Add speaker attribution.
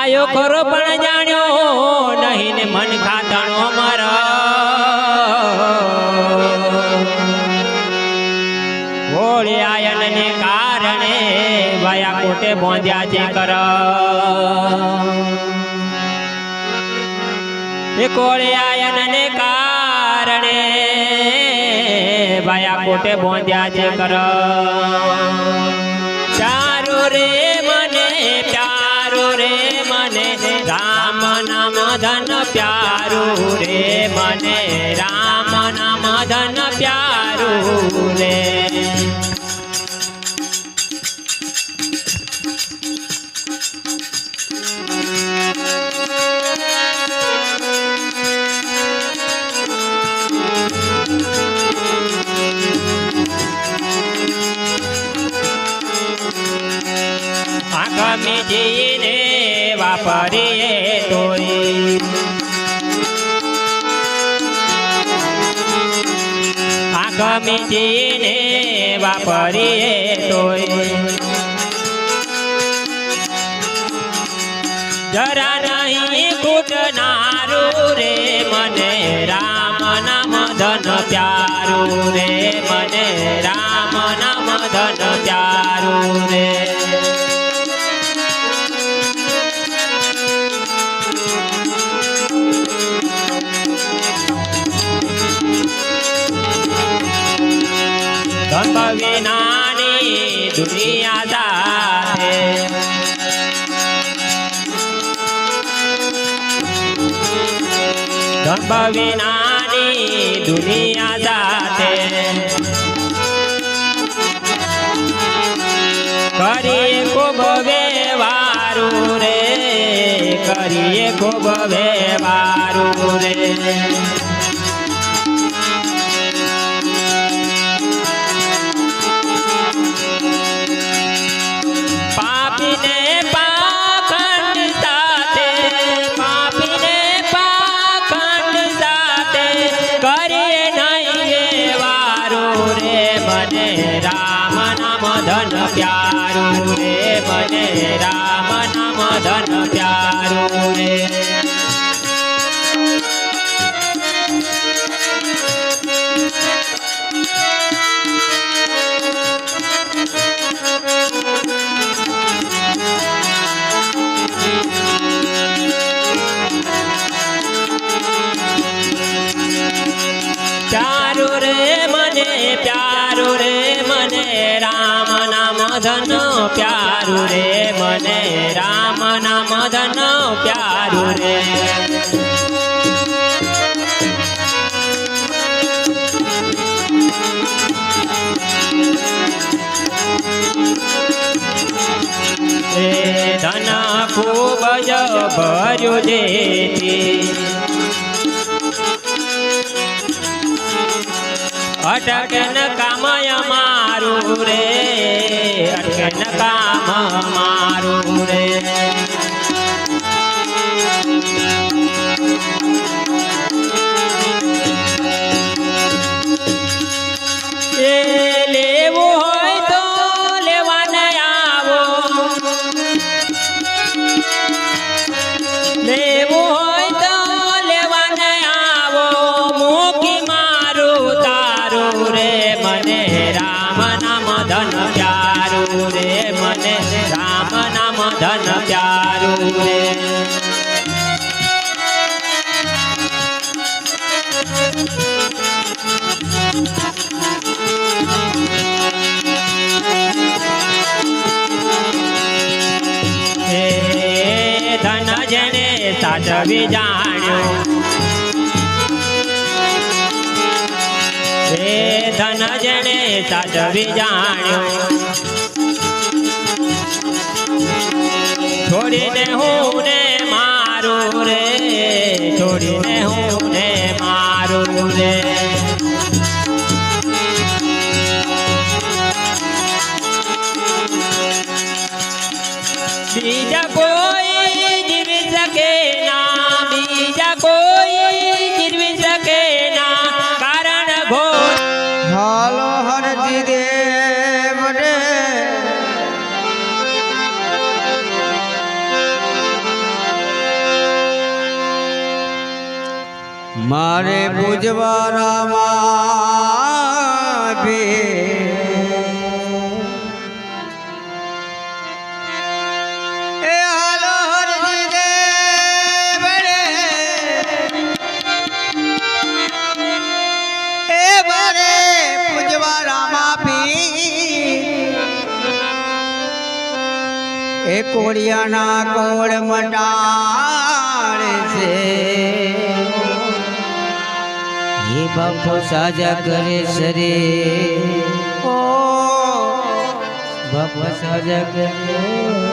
Speaker 1: आयो खरो पण जाण्यो नहीं ने मन खातणो मर होळी आयन ने कारणे वया कोटे बोंध्या जे कर कोळे आयन ने कारणे वया कोटे बोंध्या जे कर प्यारो रे मने प्यारो रे मने राम नाम धन प्यारो रे मने राम नाम धन प्यारो रे मीठीने वापरिए तोरी आँख मीठीने वापरिए तोरी जरा नहीं कूटनारू रे मने राम नाम धन प्यारू रे मने राम नाम धन प्यारू रे धन विनानी दुनिया जाते धन विनानी दुनिया जाते करिए खूब व्यवहारू रे करिए खूब व्यवहारू रे राम नाम धन प्यारू रे मने राम नाम धन प्यारू रे प्यारू रे मने प्यारू रे मने राम नाम धन प्यारू रे मने राम नाम धन प्यारू रे धन खूब ज भर्यो जेथी अटकन कामय मारू रे अटकन काम मारू रे लेवो होय तो लेवा न आवो लेवो होय तो लेवा न आवो मुकी मारू तारू रे मने राम नाम धन प्यारू रे मने राम नाम धन प्यारू रे धन जने साचवी जाण्यो धन जने साचवी जाण्यो छोड़ीने हूँ ने मारू रे छोड़ीने हूँ ने मारू रे बीजा कोई जीवी सके ना बीजा कोई जीवी सके ना कारण घोर
Speaker 2: हालो हर देव रे મારે પૂજવારામાં એ હાલો હરજી દેવ રે એ મારે પૂજવારામાં એ કોળિયાના કોળ મટાડે છે એ બાપો સાજા કરે સરે ઓ બાપા સાજા કરે